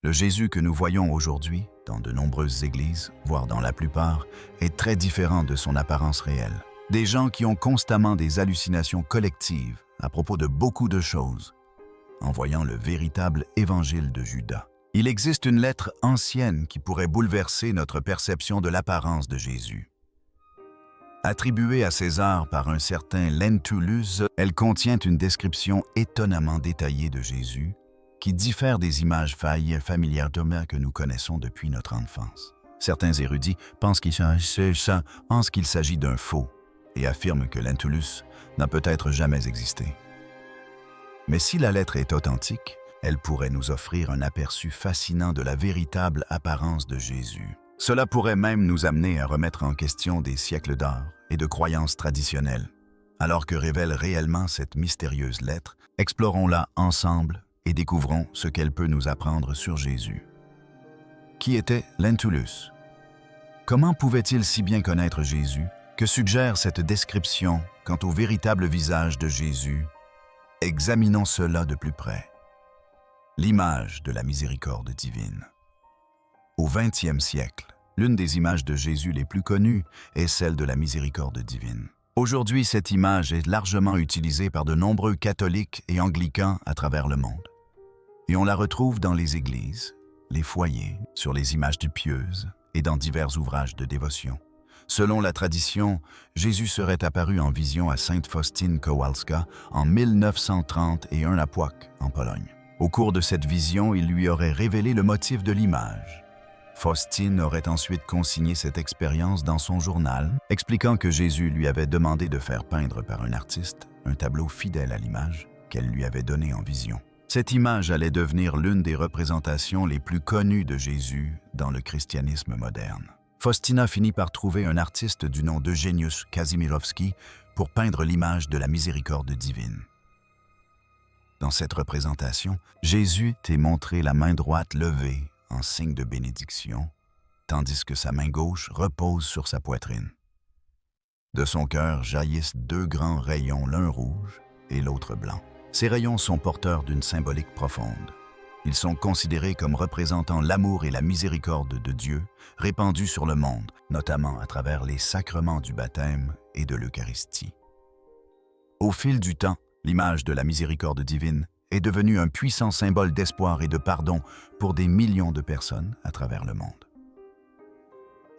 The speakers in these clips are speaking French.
Le Jésus que nous voyons aujourd'hui, dans de nombreuses églises, voire dans la plupart, est très différent de son apparence réelle. Des gens qui ont constamment des hallucinations collectives à propos de beaucoup de choses, en voyant le véritable évangile de Judas. Il existe une lettre ancienne qui pourrait bouleverser notre perception de l'apparence de Jésus. Attribuée à César par un certain Lentulus, elle contient une description étonnamment détaillée de Jésus, qui diffère des images familières d'Homère que nous connaissons depuis notre enfance. Certains érudits pensent qu'il s'agit d'un faux et affirment que Lentulus n'a peut-être jamais existé. Mais si la lettre est authentique, elle pourrait nous offrir un aperçu fascinant de la véritable apparence de Jésus. Cela pourrait même nous amener à remettre en question des siècles d'art et de croyances traditionnelles. Alors que révèle réellement cette mystérieuse lettre, explorons-la ensemble et découvrons ce qu'elle peut nous apprendre sur Jésus. Qui était Lentulus? Comment pouvait-il si bien connaître Jésus? Que suggère cette description quant au véritable visage de Jésus? Examinons cela de plus près. L'image de la miséricorde divine. Au XXe siècle, l'une des images de Jésus les plus connues est celle de la miséricorde divine. Aujourd'hui, cette image est largement utilisée par de nombreux catholiques et anglicans à travers le monde. Et on la retrouve dans les églises, les foyers, sur les images du pieuses et dans divers ouvrages de dévotion. Selon la tradition, Jésus serait apparu en vision à Sainte Faustine Kowalska en 1931 à Płock, en Pologne. Au cours de cette vision, il lui aurait révélé le motif de l'image. Faustine aurait ensuite consigné cette expérience dans son journal, expliquant que Jésus lui avait demandé de faire peindre par un artiste un tableau fidèle à l'image qu'elle lui avait donnée en vision. Cette image allait devenir l'une des représentations les plus connues de Jésus dans le christianisme moderne. Faustina finit par trouver un artiste du nom d'Eugeniusz Kazimierowski pour peindre l'image de la miséricorde divine. Dans cette représentation, Jésus est montré la main droite levée en signe de bénédiction, tandis que sa main gauche repose sur sa poitrine. De son cœur jaillissent deux grands rayons, l'un rouge et l'autre blanc. Ces rayons sont porteurs d'une symbolique profonde. Ils sont considérés comme représentant l'amour et la miséricorde de Dieu répandus sur le monde, notamment à travers les sacrements du baptême et de l'Eucharistie. Au fil du temps, l'image de la miséricorde divine est devenue un puissant symbole d'espoir et de pardon pour des millions de personnes à travers le monde.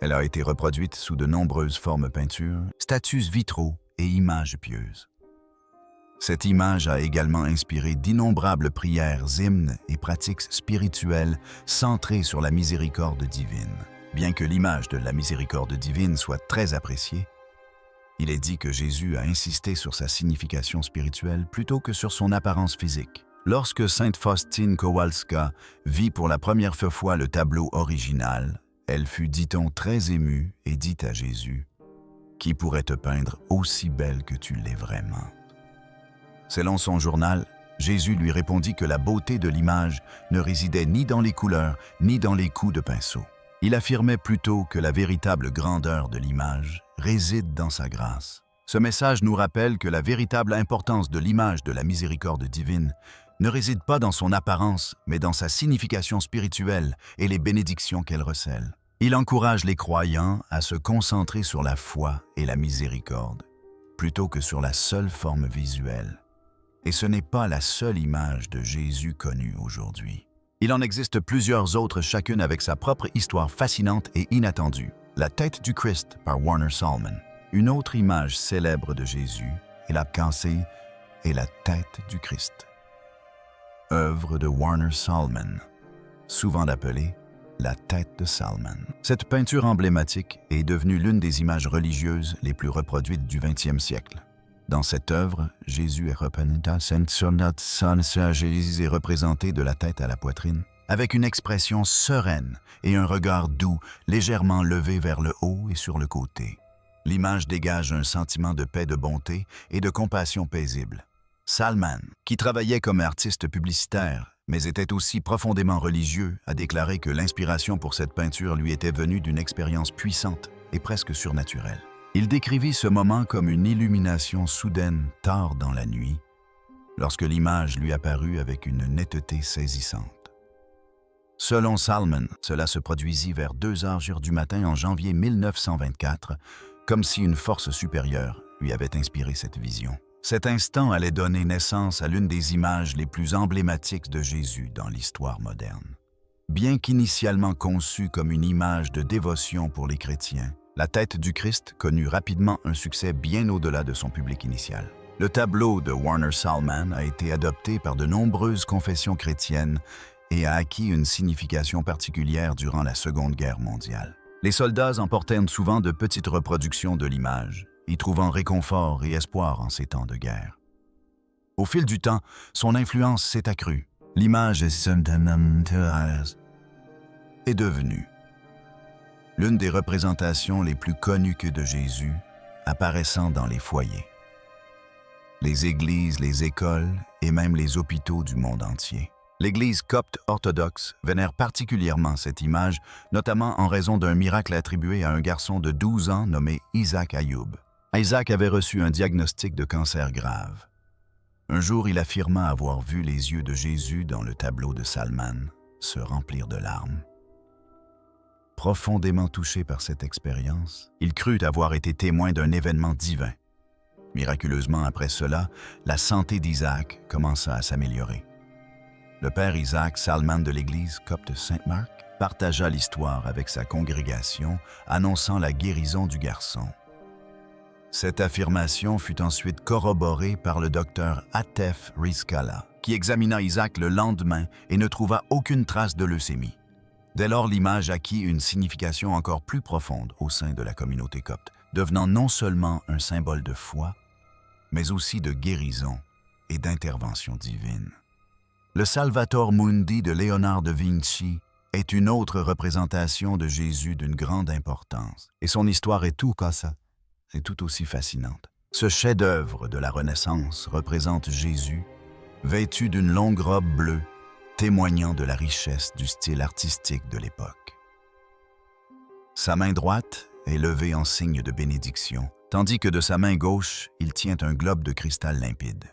Elle a été reproduite sous de nombreuses formes peintures, statues vitraux et images pieuses. Cette image a également inspiré d'innombrables prières, hymnes et pratiques spirituelles centrées sur la miséricorde divine. Bien que l'image de la miséricorde divine soit très appréciée, il est dit que Jésus a insisté sur sa signification spirituelle plutôt que sur son apparence physique. Lorsque Sainte Faustine Kowalska vit pour la première fois le tableau original, elle fut, dit-on, très émue et dit à Jésus « Qui pourrait te peindre aussi belle que tu l'es vraiment ?» Selon son journal, Jésus lui répondit que la beauté de l'image ne résidait ni dans les couleurs ni dans les coups de pinceau. Il affirmait plutôt que la véritable grandeur de l'image réside dans sa grâce. Ce message nous rappelle que la véritable importance de l'image de la miséricorde divine ne réside pas dans son apparence, mais dans sa signification spirituelle et les bénédictions qu'elle recèle. Il encourage les croyants à se concentrer sur la foi et la miséricorde, plutôt que sur la seule forme visuelle. Et ce n'est pas la seule image de Jésus connue aujourd'hui. Il en existe plusieurs autres, chacune avec sa propre histoire fascinante et inattendue. La tête du Christ par Warner Sallman. Une autre image célèbre de Jésus est la cassée et la tête du Christ. Œuvre de Warner Sallman, souvent appelée la tête de Salman. Cette peinture emblématique est devenue l'une des images religieuses les plus reproduites du XXe siècle. Dans cette œuvre, Jésus est représenté de la tête à la poitrine, avec une expression sereine et un regard doux, légèrement levé vers le haut et sur le côté. L'image dégage un sentiment de paix, de bonté et de compassion paisible. Salman, qui travaillait comme artiste publicitaire, mais était aussi profondément religieux, a déclaré que l'inspiration pour cette peinture lui était venue d'une expérience puissante et presque surnaturelle. Il décrivit ce moment comme une illumination soudaine tard dans la nuit, lorsque l'image lui apparut avec une netteté saisissante. Selon Salmon, cela se produisit vers 2 heures du matin en janvier 1924, comme si une force supérieure lui avait inspiré cette vision. Cet instant allait donner naissance à l'une des images les plus emblématiques de Jésus dans l'histoire moderne. Bien qu'initialement conçue comme une image de dévotion pour les chrétiens, la tête du Christ connut rapidement un succès bien au-delà de son public initial. Le tableau de Warner Sallman a été adopté par de nombreuses confessions chrétiennes et a acquis une signification particulière durant la Seconde Guerre mondiale. Les soldats emportèrent souvent de petites reproductions de l'image, y trouvant réconfort et espoir en ces temps de guerre. Au fil du temps, son influence s'est accrue. L'image est devenue l'une des représentations les plus connues que de Jésus, apparaissant dans les foyers, les églises, les écoles et même les hôpitaux du monde entier. L'Église copte orthodoxe vénère particulièrement cette image, notamment en raison d'un miracle attribué à un garçon de 12 ans nommé Isaac Ayoub. Isaac avait reçu un diagnostic de cancer grave. Un jour, il affirma avoir vu les yeux de Jésus dans le tableau de Salman se remplir de larmes. Profondément touché par cette expérience, il crut avoir été témoin d'un événement divin. Miraculeusement après cela, la santé d'Isaac commença à s'améliorer. Le père Isaac Salman de l'église copte Saint-Marc partagea l'histoire avec sa congrégation, annonçant la guérison du garçon. Cette affirmation fut ensuite corroborée par le docteur Atef Rizkallah, qui examina Isaac le lendemain et ne trouva aucune trace de leucémie. Dès lors, l'image acquit une signification encore plus profonde au sein de la communauté copte, devenant non seulement un symbole de foi, mais aussi de guérison et d'intervention divine. Le Salvator Mundi de Léonard de Vinci est une autre représentation de Jésus d'une grande importance, et son histoire est tout aussi fascinante. Ce chef-d'œuvre de la Renaissance représente Jésus, vêtu d'une longue robe bleue, témoignant de la richesse du style artistique de l'époque. Sa main droite est levée en signe de bénédiction, tandis que de sa main gauche, il tient un globe de cristal limpide.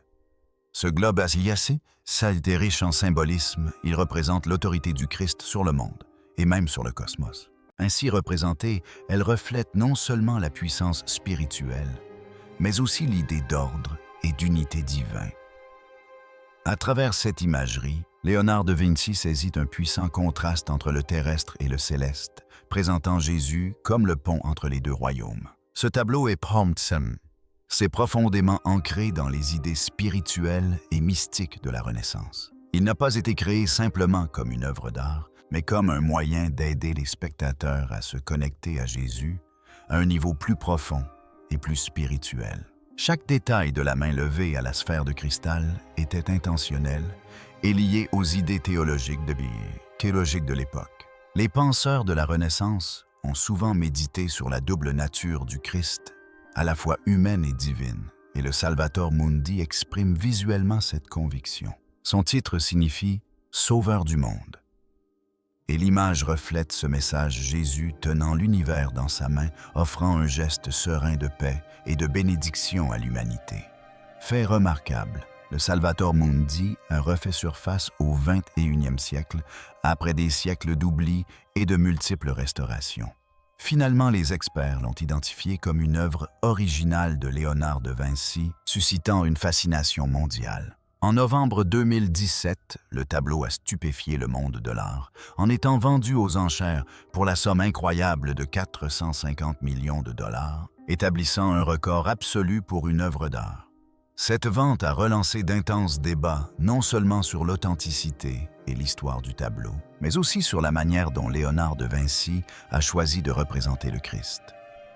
Ce globe aciacé, saleté riche en symbolisme, il représente l'autorité du Christ sur le monde, et même sur le cosmos. Ainsi représentée, elle reflète non seulement la puissance spirituelle, mais aussi l'idée d'ordre et d'unité divin. À travers cette imagerie, Léonard de Vinci saisit un puissant contraste entre le terrestre et le céleste, présentant Jésus comme le pont entre les deux royaumes. Ce tableau est promptsam. C'est profondément ancré dans les idées spirituelles et mystiques de la Renaissance. Il n'a pas été créé simplement comme une œuvre d'art, mais comme un moyen d'aider les spectateurs à se connecter à Jésus à un niveau plus profond et plus spirituel. Chaque détail de la main levée à la sphère de cristal était intentionnel et lié aux idées théologiques de l'époque. Les penseurs de la Renaissance ont souvent médité sur la double nature du Christ, à la fois humaine et divine, et le Salvator Mundi exprime visuellement cette conviction. Son titre signifie « Sauveur du monde ». Et l'image reflète ce message, Jésus tenant l'univers dans sa main, offrant un geste serein de paix et de bénédiction à l'humanité. Fait remarquable, le Salvator Mundi a refait surface au XXIe siècle, après des siècles d'oubli et de multiples restaurations. Finalement, les experts l'ont identifié comme une œuvre originale de Léonard de Vinci, suscitant une fascination mondiale. En novembre 2017, le tableau a stupéfié le monde de l'art en étant vendu aux enchères pour la somme incroyable de 450 millions de dollars, établissant un record absolu pour une œuvre d'art. Cette vente a relancé d'intenses débats non seulement sur l'authenticité et l'histoire du tableau, mais aussi sur la manière dont Léonard de Vinci a choisi de représenter le Christ.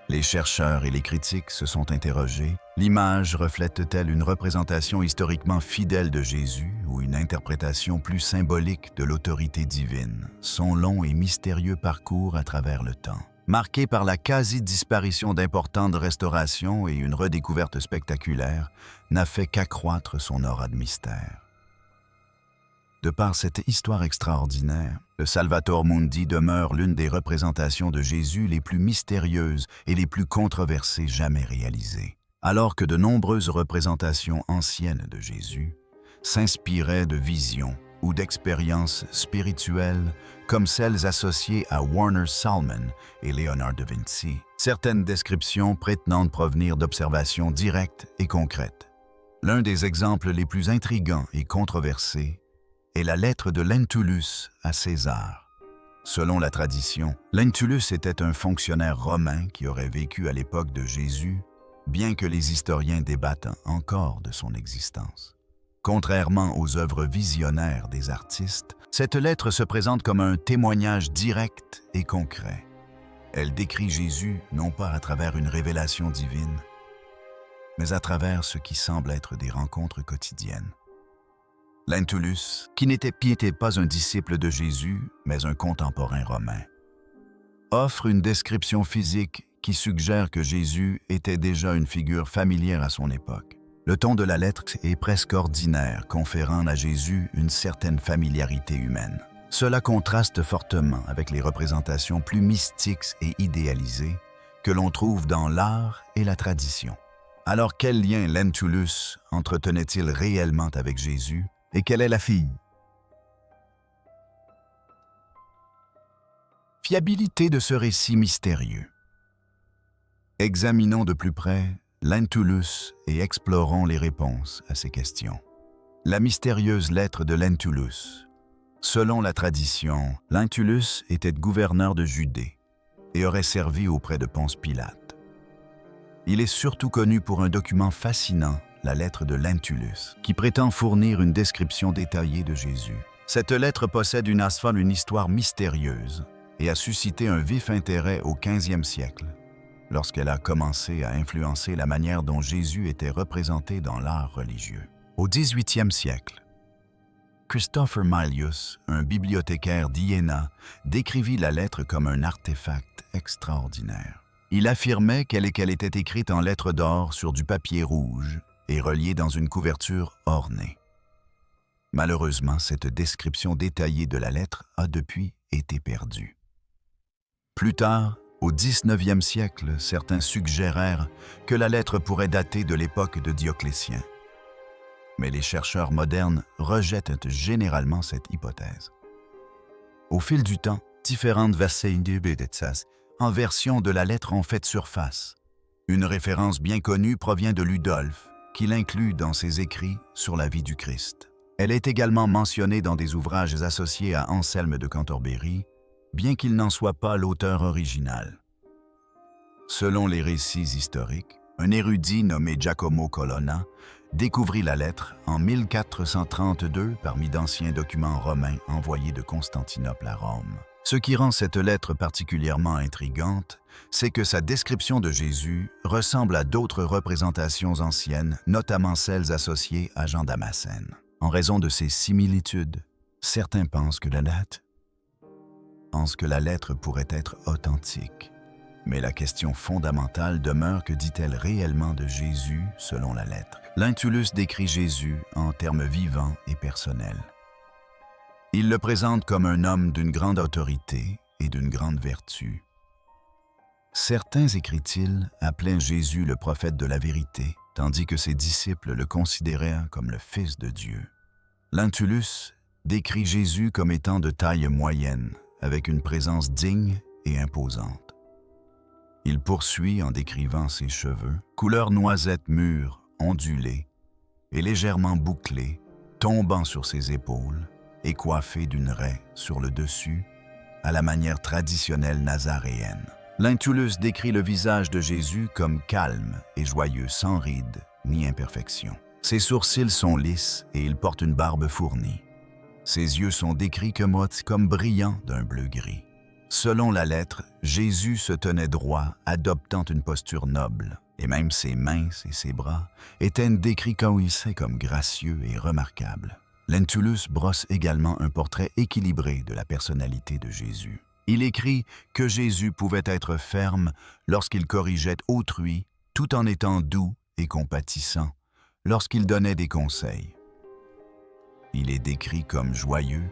Les chercheurs et les critiques se sont interrogés. L'image reflète-t-elle une représentation historiquement fidèle de Jésus ou une interprétation plus symbolique de l'autorité divine? Son long et mystérieux parcours à travers le temps, marqué par la quasi-disparition d'importantes restaurations et une redécouverte spectaculaire, n'a fait qu'accroître son aura de mystère. De par cette histoire extraordinaire, le Salvator Mundi demeure l'une des représentations de Jésus les plus mystérieuses et les plus controversées jamais réalisées. Alors que de nombreuses représentations anciennes de Jésus s'inspiraient de visions ou d'expériences spirituelles comme celles associées à Warner Salmon et Leonardo da Vinci. Certaines descriptions prétendent provenir d'observations directes et concrètes. L'un des exemples les plus intrigants et controversés est la lettre de Lentulus à César. Selon la tradition, Lentulus était un fonctionnaire romain qui aurait vécu à l'époque de Jésus, bien que les historiens débattent encore de son existence. Contrairement aux œuvres visionnaires des artistes, cette lettre se présente comme un témoignage direct et concret. Elle décrit Jésus non pas à travers une révélation divine, mais à travers ce qui semble être des rencontres quotidiennes. Lentulus, qui n'était pas un disciple de Jésus, mais un contemporain romain, offre une description physique qui suggère que Jésus était déjà une figure familière à son époque. Le ton de la lettre est presque ordinaire, conférant à Jésus une certaine familiarité humaine. Cela contraste fortement avec les représentations plus mystiques et idéalisées que l'on trouve dans l'art et la tradition. Alors quel lien Lentulus entretenait-il réellement avec Jésus et quelle est la fille? Fiabilité de ce récit mystérieux. Examinons de plus près Lentulus et explorons les réponses à ces questions. La mystérieuse lettre de Lentulus. Selon la tradition, Lentulus était gouverneur de Judée et aurait servi auprès de Ponce Pilate. Il est surtout connu pour un document fascinant, la lettre de Lentulus, qui prétend fournir une description détaillée de Jésus. Cette lettre possède une histoire mystérieuse et a suscité un vif intérêt au 15e siècle, lorsqu'elle a commencé à influencer la manière dont Jésus était représenté dans l'art religieux. Au 18e siècle, Christopher Mylius, un bibliothécaire d'Iéna, décrivit la lettre comme un artefact extraordinaire. Il affirmait qu'elle était écrite en lettres d'or sur du papier rouge et reliée dans une couverture ornée. Malheureusement, cette description détaillée de la lettre a depuis été perdue. Plus tard, au 19e siècle, certains suggérèrent que la lettre pourrait dater de l'époque de Dioclétien. Mais les chercheurs modernes rejettent généralement cette hypothèse. Au fil du temps, différentes versions de la lettre ont fait surface. Une référence bien connue provient de Ludolphe, qui l'inclut dans ses écrits sur la vie du Christ. Elle est également mentionnée dans des ouvrages associés à Anselme de Cantorbéry, bien qu'il n'en soit pas l'auteur original. Selon les récits historiques, un érudit nommé Giacomo Colonna découvrit la lettre en 1432 parmi d'anciens documents romains envoyés de Constantinople à Rome. Ce qui rend cette lettre particulièrement intrigante, c'est que sa description de Jésus ressemble à d'autres représentations anciennes, notamment celles associées à Jean Damascène. En raison de ces similitudes, certains pensent que la lettre pourrait être authentique. Mais la question fondamentale demeure: que dit-elle réellement de Jésus selon la lettre? Lentulus décrit Jésus en termes vivants et personnels. Il le présente comme un homme d'une grande autorité et d'une grande vertu. Certains, écrit-il, appelaient Jésus le prophète de la vérité, tandis que ses disciples le considéraient comme le Fils de Dieu. Lentulus décrit Jésus comme étant de taille moyenne, avec une présence digne et imposante. Il poursuit en décrivant ses cheveux, couleur noisette mûre, ondulés et légèrement bouclés, tombant sur ses épaules et coiffés d'une raie sur le dessus, à la manière traditionnelle nazaréenne. Lentulus décrit le visage de Jésus comme calme et joyeux, sans rides ni imperfections. Ses sourcils sont lisses et il porte une barbe fournie. Ses yeux sont décrits comme brillants d'un bleu-gris. Selon la lettre, Jésus se tenait droit, adoptant une posture noble, et même ses mains et ses bras étaient décrits comme gracieux et remarquables. Lentulus brosse également un portrait équilibré de la personnalité de Jésus. Il écrit que Jésus pouvait être ferme lorsqu'il corrigeait autrui, tout en étant doux et compatissant lorsqu'il donnait des conseils. Il est décrit comme joyeux,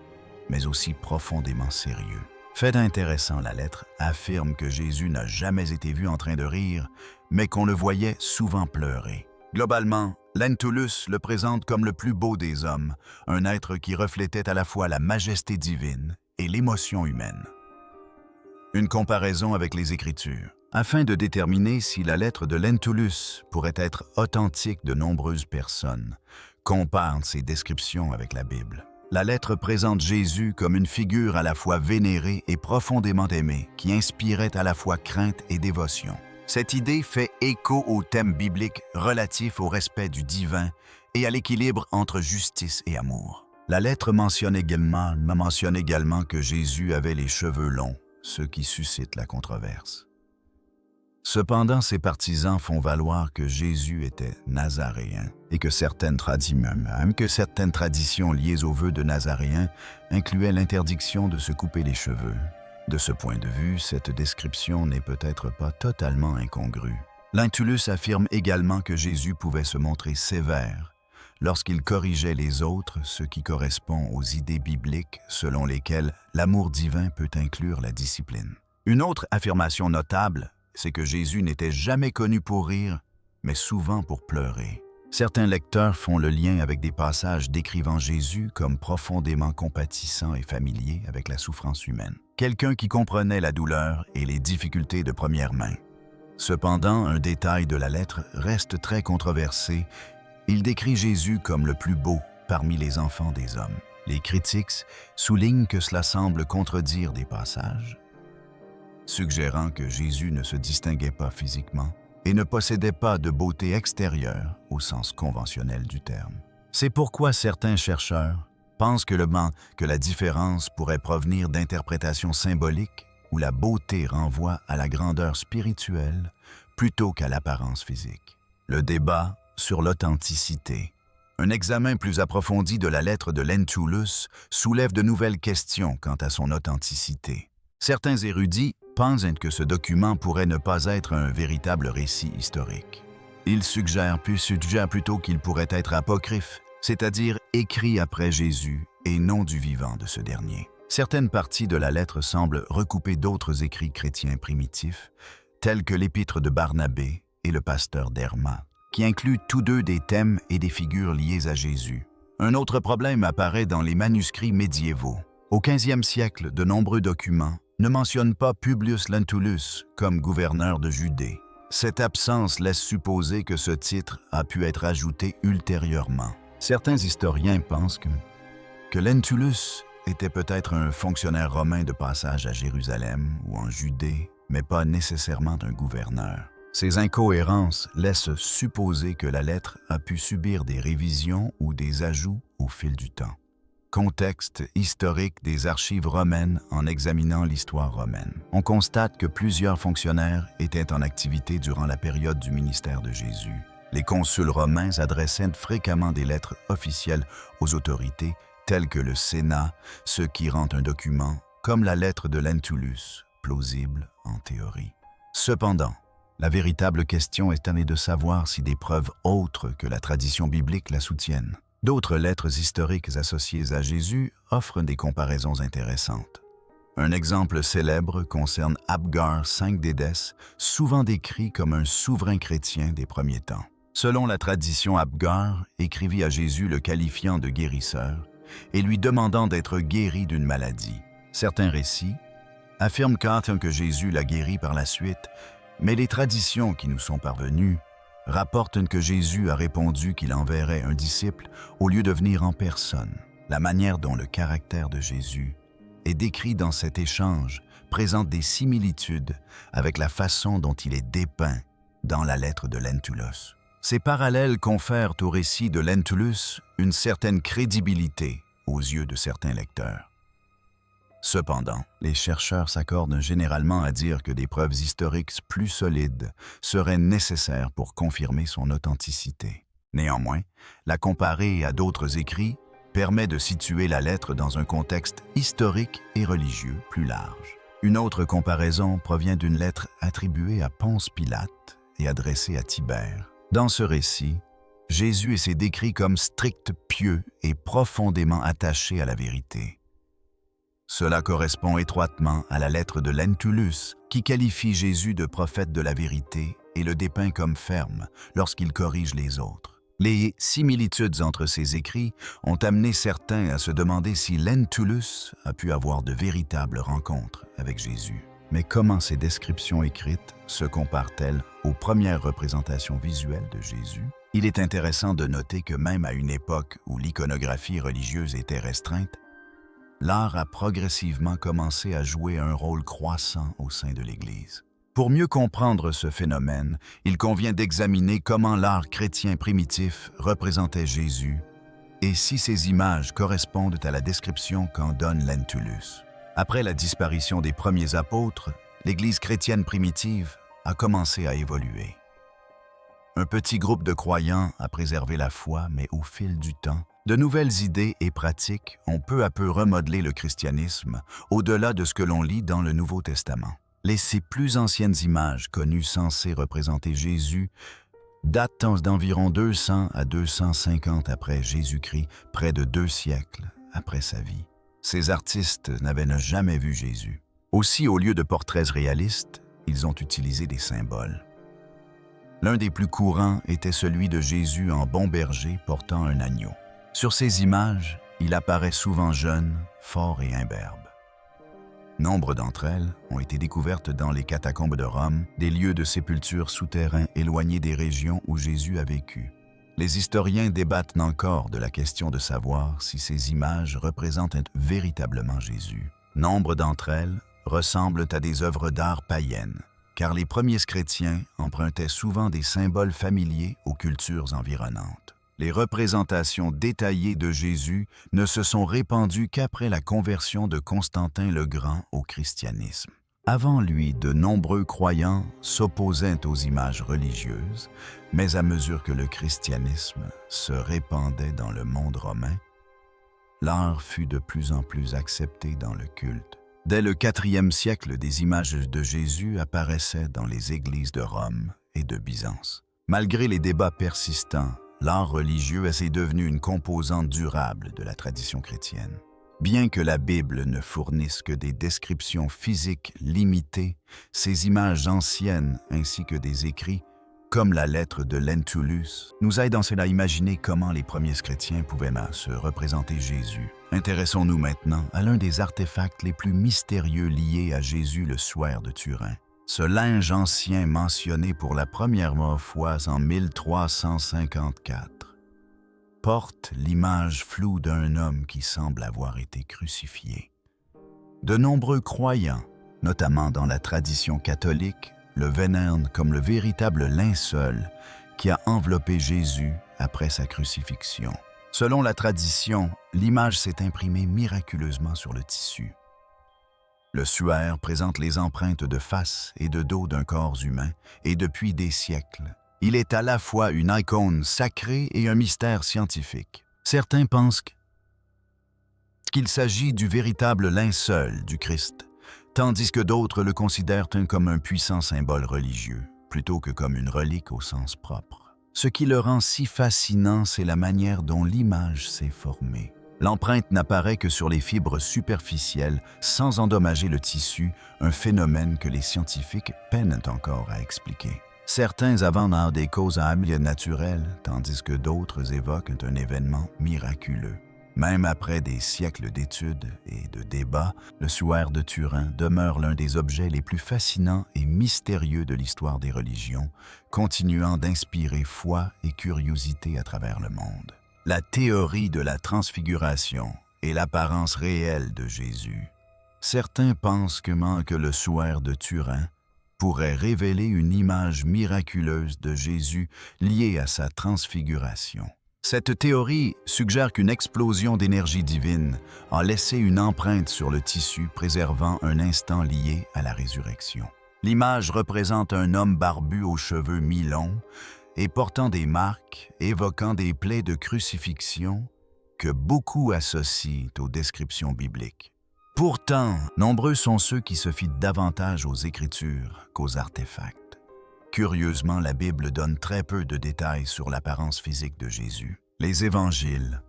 mais aussi profondément sérieux. Fait intéressant, la lettre affirme que Jésus n'a jamais été vu en train de rire, mais qu'on le voyait souvent pleurer. Globalement, Lentulus le présente comme le plus beau des hommes, un être qui reflétait à la fois la majesté divine et l'émotion humaine. Une comparaison avec les Écritures. Afin de déterminer si la lettre de Lentulus pourrait être authentique de nombreuses personnes, compare ses descriptions avec la Bible. La lettre présente Jésus comme une figure à la fois vénérée et profondément aimée, qui inspirait à la fois crainte et dévotion. Cette idée fait écho au thème biblique relatif au respect du divin et à l'équilibre entre justice et amour. La lettre mentionne également que Jésus avait les cheveux longs, ce qui suscite la controverse. Cependant, ses partisans font valoir que Jésus était nazaréen et que certaines traditions liées au vœu de nazaréen incluaient l'interdiction de se couper les cheveux. De ce point de vue, cette description n'est peut-être pas totalement incongrue. Lentulus affirme également que Jésus pouvait se montrer sévère lorsqu'il corrigeait les autres, ce qui correspond aux idées bibliques selon lesquelles l'amour divin peut inclure la discipline. Une autre affirmation notable, c'est que Jésus n'était jamais connu pour rire, mais souvent pour pleurer. Certains lecteurs font le lien avec des passages décrivant Jésus comme profondément compatissant et familier avec la souffrance humaine. Quelqu'un qui comprenait la douleur et les difficultés de première main. Cependant, un détail de la lettre reste très controversé. Il décrit Jésus comme le plus beau parmi les enfants des hommes. Les critiques soulignent que cela semble contredire des passages, suggérant que Jésus ne se distinguait pas physiquement et ne possédait pas de beauté extérieure au sens conventionnel du terme. C'est pourquoi certains chercheurs pensent que la différence pourrait provenir d'interprétations symboliques où la beauté renvoie à la grandeur spirituelle plutôt qu'à l'apparence physique. Le débat sur l'authenticité. Un examen plus approfondi de la lettre de Lentulus soulève de nouvelles questions quant à son authenticité. Certains érudits pensent que ce document pourrait ne pas être un véritable récit historique. Ils suggèrent plutôt qu'il pourrait être apocryphe, c'est-à-dire écrit après Jésus et non du vivant de ce dernier. Certaines parties de la lettre semblent recouper d'autres écrits chrétiens primitifs, tels que l'épître de Barnabé et le pasteur d'Herma, qui incluent tous deux des thèmes et des figures liées à Jésus. Un autre problème apparaît dans les manuscrits médiévaux. Au 15e siècle, de nombreux documents ne mentionnent pas Publius Lentulus comme gouverneur de Judée. Cette absence laisse supposer que ce titre a pu être ajouté ultérieurement. Certains historiens pensent que Lentulus était peut-être un fonctionnaire romain de passage à Jérusalem ou en Judée, mais pas nécessairement un gouverneur. Ces incohérences laissent supposer que la lettre a pu subir des révisions ou des ajouts au fil du temps. Contexte historique des archives romaines en examinant l'histoire romaine. On constate que plusieurs fonctionnaires étaient en activité durant la période du ministère de Jésus. Les consuls romains adressaient fréquemment des lettres officielles aux autorités telles que le Sénat, ce qui rend un document, comme la lettre de Lentulus, plausible en théorie. Cependant, la véritable question est de savoir si des preuves autres que la tradition biblique la soutiennent. D'autres lettres historiques associées à Jésus offrent des comparaisons intéressantes. Un exemple célèbre concerne Abgar V d'Édesse, souvent décrit comme un souverain chrétien des premiers temps. Selon la tradition, Abgar écrivit à Jésus le qualifiant de guérisseur et lui demandant d'être guéri d'une maladie. Certains récits affirment que Jésus l'a guéri par la suite, mais les traditions qui nous sont parvenues rapportent que Jésus a répondu qu'il enverrait un disciple au lieu de venir en personne. La manière dont le caractère de Jésus est décrit dans cet échange présente des similitudes avec la façon dont il est dépeint dans la lettre de Lentulus. Ces parallèles confèrent au récit de Lentulus une certaine crédibilité aux yeux de certains lecteurs. Cependant, les chercheurs s'accordent généralement à dire que des preuves historiques plus solides seraient nécessaires pour confirmer son authenticité. Néanmoins, la comparer à d'autres écrits permet de situer la lettre dans un contexte historique et religieux plus large. Une autre comparaison provient d'une lettre attribuée à Ponce Pilate et adressée à Tibère. Dans ce récit, Jésus est décrit comme strict pieux et profondément attaché à la vérité. Cela correspond étroitement à la lettre de Lentulus, qui qualifie Jésus de prophète de la vérité et le dépeint comme ferme lorsqu'il corrige les autres. Les similitudes entre ces écrits ont amené certains à se demander si Lentulus a pu avoir de véritables rencontres avec Jésus. Mais comment ces descriptions écrites se comparent-elles aux premières représentations visuelles de Jésus? Il est intéressant de noter que même à une époque où l'iconographie religieuse était restreinte, l'art a progressivement commencé à jouer un rôle croissant au sein de l'Église. Pour mieux comprendre ce phénomène, il convient d'examiner comment l'art chrétien primitif représentait Jésus et si ces images correspondent à la description qu'en donne Lentulus. Après la disparition des premiers apôtres, l'Église chrétienne primitive a commencé à évoluer. Un petit groupe de croyants a préservé la foi, mais au fil du temps, de nouvelles idées et pratiques ont peu à peu remodelé le christianisme au-delà de ce que l'on lit dans le Nouveau Testament. Les plus anciennes images connues censées représenter Jésus datent d'environ 200 à 250 après Jésus-Christ, près de 2 siècles après sa vie. Ces artistes n'avaient jamais vu Jésus. Aussi, au lieu de portraits réalistes, ils ont utilisé des symboles. L'un des plus courants était celui de Jésus en bon berger portant un agneau. Sur ces images, il apparaît souvent jeune, fort et imberbe. Nombre d'entre elles ont été découvertes dans les catacombes de Rome, des lieux de sépulture souterrains éloignés des régions où Jésus a vécu. Les historiens débattent encore de la question de savoir si ces images représentent véritablement Jésus. Nombre d'entre elles ressemblent à des œuvres d'art païennes, car les premiers chrétiens empruntaient souvent des symboles familiers aux cultures environnantes. Les représentations détaillées de Jésus ne se sont répandues qu'après la conversion de Constantin le Grand au christianisme. Avant lui, de nombreux croyants s'opposaient aux images religieuses, mais à mesure que le christianisme se répandait dans le monde romain, l'art fut de plus en plus accepté dans le culte. Dès le IVe siècle, des images de Jésus apparaissaient dans les églises de Rome et de Byzance. Malgré les débats persistants, l'art religieux est devenu une composante durable de la tradition chrétienne. Bien que la Bible ne fournisse que des descriptions physiques limitées, ces images anciennes ainsi que des écrits, comme la lettre de Lentulus, nous aident à imaginer comment les premiers chrétiens pouvaient se représenter Jésus. Intéressons-nous maintenant à l'un des artefacts les plus mystérieux liés à Jésus, le suaire de Turin. Ce linge ancien mentionné pour la première fois en 1354 porte l'image floue d'un homme qui semble avoir été crucifié. De nombreux croyants, notamment dans la tradition catholique, le vénèrent comme le véritable linceul qui a enveloppé Jésus après sa crucifixion. Selon la tradition, l'image s'est imprimée miraculeusement sur le tissu. Le suaire présente les empreintes de face et de dos d'un corps humain, et depuis des siècles, il est à la fois une icône sacrée et un mystère scientifique. Certains pensent qu'il s'agit du véritable linceul du Christ, tandis que d'autres le considèrent comme un puissant symbole religieux, plutôt que comme une relique au sens propre. Ce qui le rend si fascinant, c'est la manière dont l'image s'est formée. L'empreinte n'apparaît que sur les fibres superficielles, sans endommager le tissu, un phénomène que les scientifiques peinent encore à expliquer. Certains avancent des causes naturelles, tandis que d'autres évoquent un événement miraculeux. Même après des siècles d'études et de débats, le suaire de Turin demeure l'un des objets les plus fascinants et mystérieux de l'histoire des religions, continuant d'inspirer foi et curiosité à travers le monde. La théorie de la transfiguration et l'apparence réelle de Jésus. Certains pensent que le suaire de Turin pourrait révéler une image miraculeuse de Jésus liée à sa transfiguration. Cette théorie suggère qu'une explosion d'énergie divine a laissé une empreinte sur le tissu préservant un instant lié à la résurrection. L'image représente un homme barbu aux cheveux mi-longs et portant des marques évoquant des plaies de crucifixion que beaucoup associent aux descriptions bibliques. Pourtant, nombreux sont ceux qui se fient davantage aux Écritures qu'aux artefacts. Curieusement, la Bible donne très peu de détails sur l'apparence physique de Jésus. Les évangiles,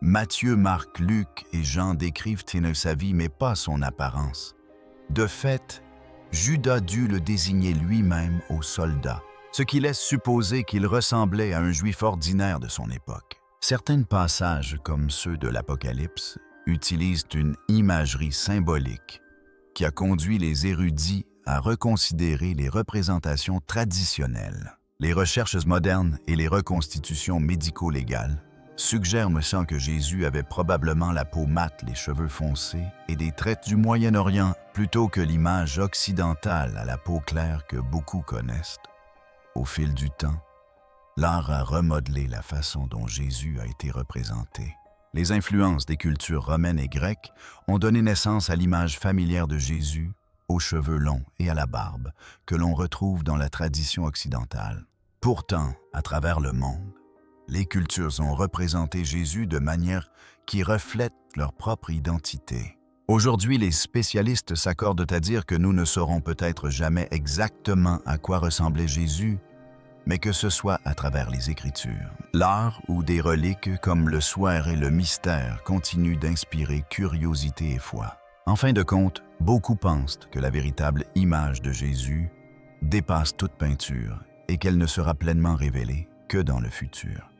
Matthieu, Marc, Luc et Jean décrivent sa vie mais pas son apparence. De fait, Judas dut le désigner lui-même aux soldats ce qui laisse supposer qu'il ressemblait à un juif ordinaire de son époque. Certains passages, comme ceux de l'Apocalypse, utilisent une imagerie symbolique qui a conduit les érudits à reconsidérer les représentations traditionnelles. Les recherches modernes et les reconstitutions médico-légales suggèrent me semble que Jésus avait probablement la peau mate, les cheveux foncés et des traits du Moyen-Orient plutôt que l'image occidentale à la peau claire que beaucoup connaissent. Au fil du temps, l'art a remodelé la façon dont Jésus a été représenté. Les influences des cultures romaines et grecques ont donné naissance à l'image familière de Jésus, aux cheveux longs et à la barbe, que l'on retrouve dans la tradition occidentale. Pourtant, à travers le monde, les cultures ont représenté Jésus de manière qui reflète leur propre identité. Aujourd'hui, les spécialistes s'accordent à dire que nous ne saurons peut-être jamais exactement à quoi ressemblait Jésus, mais que ce soit à travers les Écritures. L'art ou des reliques comme le soir et le mystère continuent d'inspirer curiosité et foi. En fin de compte, beaucoup pensent que la véritable image de Jésus dépasse toute peinture et qu'elle ne sera pleinement révélée que dans le futur.